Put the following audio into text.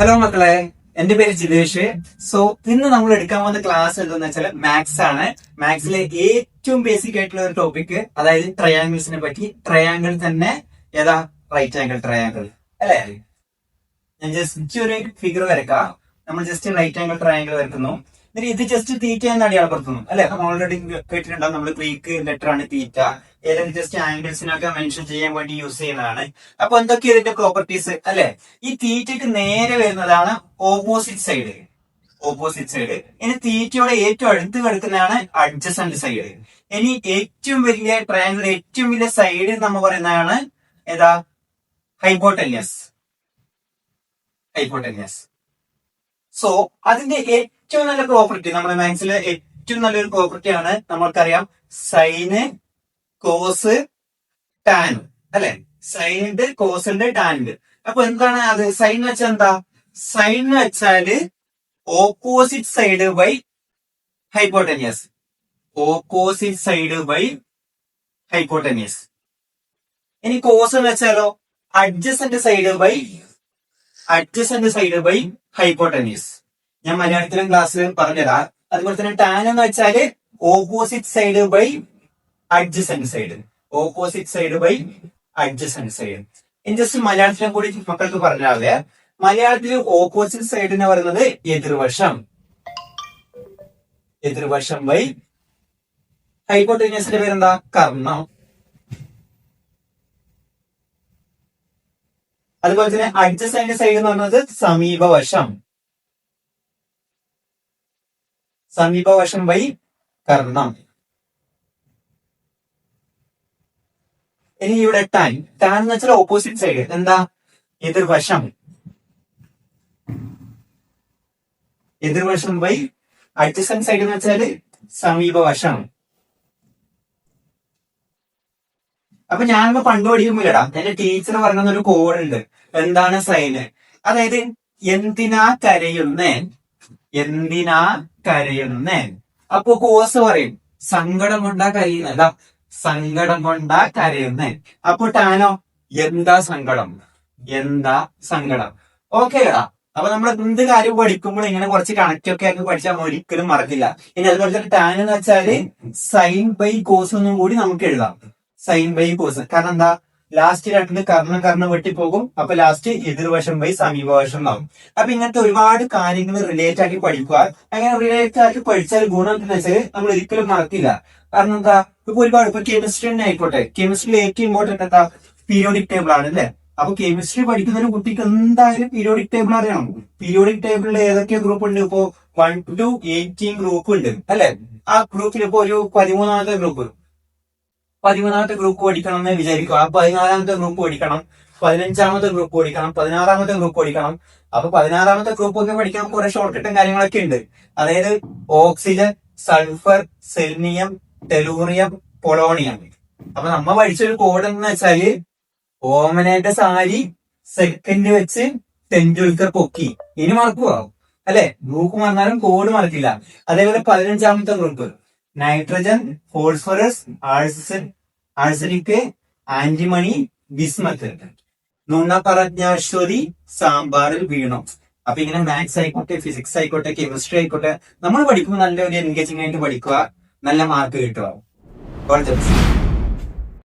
Hello മക്കളെ, എന്റെ പേര് ജിതേഷ്. സോ ഇന്ന് നമ്മൾ എടുക്കാൻ പോകുന്ന ക്ലാസ് എന്താണെന്ന് വെച്ചാൽ മാത്സ് ആണ്. മാത്സിലെ ഏറ്റവും ബേസിക് ആയിട്ടുള്ള ഒരു ടോപ്പിക്, അതായത് ട്രയാങ്കിൾസിനെ പറ്റി. ട്രയാങ്കിൾ തന്നെ ഏതാ? റൈറ്റ് ആംഗിൾ ട്രയാങ്കിൾ അല്ലേ? ഞാൻ ജസ്റ്റ് ഒരു ഫിഗർ വരക്കാം. നമ്മൾ ജസ്റ്റ് റൈറ്റ് ആംഗിൾ ട്രയാങ്കിൾ വരക്കുന്നു. എന്നിട്ട് ഇത് ജസ്റ്റ് തീറ്റ എന്ന് അടയാളപ്പെടുത്തുന്നു അല്ലെ? നമ്മൾ ഓൾറെഡി കേട്ടിട്ടുണ്ടാവും, നമ്മൾ ഗ്രീക്ക് ലെറ്റർ ആണ് തീറ്റ. ഏതെങ്കിലും ജസ്റ്റ് ആംഗിൾസിനൊക്കെ മെൻഷൻ ചെയ്യാൻ വേണ്ടി യൂസ് ചെയ്യുന്നതാണ്. അപ്പൊ എന്തൊക്കെയാണ് ഇതിന്റെ പ്രോപ്പർട്ടീസ് അല്ലെ? ഈ തീറ്റയ്ക്ക് നേരെ വരുന്നതാണ് ഓപ്പോസിറ്റ് സൈഡ്. Opposite side. ഇനി തീറ്റയുടെ ഏറ്റവും അടുത്ത് കിടക്കുന്നതാണ് അഡ്ജസന്റ് സൈഡ്. ഇനി ഏറ്റവും വലിയ ട്രയാങ്കിൾ ഏറ്റവും വലിയ സൈഡ് നമ്മൾ പറയുന്നതാണ് ഏതാ? ഹൈപ്പോട്ടന്യസ്. ഹൈപ്പോട്ടന്യസ്. സോ അതിന്റെ ഏറ്റവും നല്ല പ്രോപ്പർട്ടി, നമ്മുടെ മാത്സിലെ ഏറ്റവും നല്ലൊരു പ്രോപ്പർട്ടിയാണ് നമ്മൾക്കറിയാം, സൈന് കോസ് ടാൻ അല്ലെ? സൈനുണ്ട്, കോസ് ഉണ്ട്, ടാൻ ഉണ്ട്. അപ്പൊ എന്താണ് അത്? സൈൻ എന്ന് വെച്ചാൽ എന്താ? സൈൻ എന്ന് വെച്ചാല് opposite side by hypotenuse. Opposite side by hypotenuse. ഇനി കോസ് എന്ന് വെച്ചാലോ? Adjacent side by hypotenuse. ഞാൻ മലയാളത്തിലും ക്ലാസ് പറഞ്ഞുതരാം. അതുപോലെ തന്നെ ടാൻ എന്ന് വെച്ചാല് opposite side by adjacent side. Opposite side by adjacent side. ഇനി ജസ്റ്റ് മലയാളത്തിലും കൂടി മക്കൾക്ക് പറഞ്ഞാൽ, മലയാളത്തിൽ ഓപ്പോസിറ്റ് സൈഡ് എന്ന് പറയുന്നത് എതിർവശം. എതിർവശം ബൈ ഹൈപ്പോട്ടനിയസിന്റെ പേരെന്താ? കർണം. അതുപോലെ തന്നെ അഡ്ജസന്റ് സൈഡ് എന്ന് പറയുന്നത് സമീപവശം. സമീപവശം ബൈ കർണം. ഇനി ഇവിടെ ടാൻ. ടാൻ എന്ന് വെച്ചാൽ ഓപ്പോസിറ്റ് സൈഡ്. എന്താ? എതിർവശം. എതിർവശം ബൈ അഡ്ജസന്റ് സൈഡ് എന്ന് വെച്ചാൽ സമീപവശം. അപ്പൊ ഞാനിപ്പോ പണ്ട് പഠിക്കുമ്പോഴടാ, എന്റെ ടീച്ചർ പറയുന്ന ഒരു കോഡ് ഉണ്ട്. എന്താണ് സൈന്? അതായത് എന്തിനാ കരയുന്നേ? എന്തിനാ കരയുന്നേ? അപ്പൊ കോസ് പറയും സങ്കടം കൊണ്ടാ കരയുന്നല്ല, സങ്കടം കൊണ്ടാ കരയുന്നേ. അപ്പൊ ടാനോ? എന്താ സങ്കടം? എന്താ സങ്കടം? ഓക്കെ ടാ. അപ്പൊ നമ്മൾ എന്ത് കാര്യം പഠിക്കുമ്പോൾ ഇങ്ങനെ കുറച്ച് കണക്ട് ഒക്കെ ആക്കി പഠിച്ചാൽ ഒരിക്കലും മറക്കില്ല. ഇനി അതുപോലെ തന്നെ ടാൻ എന്ന് വെച്ചാല് സൈൻ ബൈ കോസ് ഒന്നും കൂടി നമുക്ക് എഴുതാം. Sine by cos. കാരണം എന്താ? ലാസ്റ്റ് രണ്ട് കർണം വെട്ടിപ്പോകും. അപ്പൊ ലാസ്റ്റ് എതിർവശം ബൈ സമീപവശം ഉണ്ടാവും. അപ്പൊ ഇങ്ങനത്തെ ഒരുപാട് കാര്യങ്ങൾ റിലേറ്റ് ആക്കി പഠിക്കുക. അങ്ങനെ റിലേറ്റ് ആക്കി പഠിച്ചാൽ ഗുണം എന്താണെന്ന് വെച്ചാൽ നമ്മൾ ഒരിക്കലും മറക്കില്ല. കാരണം എന്താ? ഇപ്പൊ ഒരുപാട് ഇപ്പൊ കെമിസ്ട്രി തന്നെ ആയിക്കോട്ടെ, കെമിസ്ട്രിയിൽ ഏറ്റവും ഇമ്പോർട്ടന്റ് എന്താ? പീരിയോഡിക് ടേബിൾ ആണ് അല്ലെ? അപ്പൊ കെമിസ്ട്രി പഠിക്കുന്ന ഒരു കുട്ടിക്ക് എന്തായാലും പീരിയോഡിക് ടേബിൾ അറിയണം. പീരിയോഡിക് ടേബിളിൽ ഏതൊക്കെ ഗ്രൂപ്പ് ഉണ്ട്? ഇപ്പോ 1 to 18 ഗ്രൂപ്പ് ഉണ്ട് അല്ലെ? ആ ഗ്രൂപ്പിൽ ഇപ്പോ ഒരു 13ാമത്തെ ഗ്രൂപ്പ് പഠിക്കണം എന്ന് വിചാരിക്കുക. ആ 14ാമത്തെ ഗ്രൂപ്പ് പഠിക്കണം, 15ാമത്തെ ഗ്രൂപ്പ് പഠിക്കണം, 16ാമത്തെ ഗ്രൂപ്പ് പഠിക്കണം. അപ്പൊ 16ാമത്തെ ഗ്രൂപ്പ് ഒക്കെ പഠിക്കാൻ കുറെ ഷോർട്ട് കട്ടും കാര്യങ്ങളൊക്കെ ഉണ്ട്. അതായത് oxygen, sulphur, selenium, tellurium, polonium. അപ്പൊ നമ്മ പഠിച്ചൊരു കോഡ് എന്ന് വെച്ചാല് ഓമനയുടെ സാരി സെക്കൻഡ് വെച്ച് തെണ്ടുൽക്കർ പൊക്കി. ഇനി മറക്കുവോ അല്ലെ? ഗ്രൂപ്പ് മറന്നാലും കോഡ് മറക്കില്ല. അതേപോലെ 15ാമത്തെ group nitrogen, phosphorus, arsenic, antimony, bismuth. നുണ പറഞ്ഞാശ്വതി സാമ്പാറിൽ വീണു. അപ്പൊ ഇങ്ങനെ മാത്സ് ആയിക്കോട്ടെ, ഫിസിക്സ് ആയിക്കോട്ടെ, കെമിസ്ട്രി ആയിക്കോട്ടെ, നമ്മൾ പഠിക്കുമ്പോൾ നല്ലൊരു എൻഗേജിംഗ് ആയിട്ട് പഠിക്കുക, നല്ല മാർക്ക് കിട്ടുക.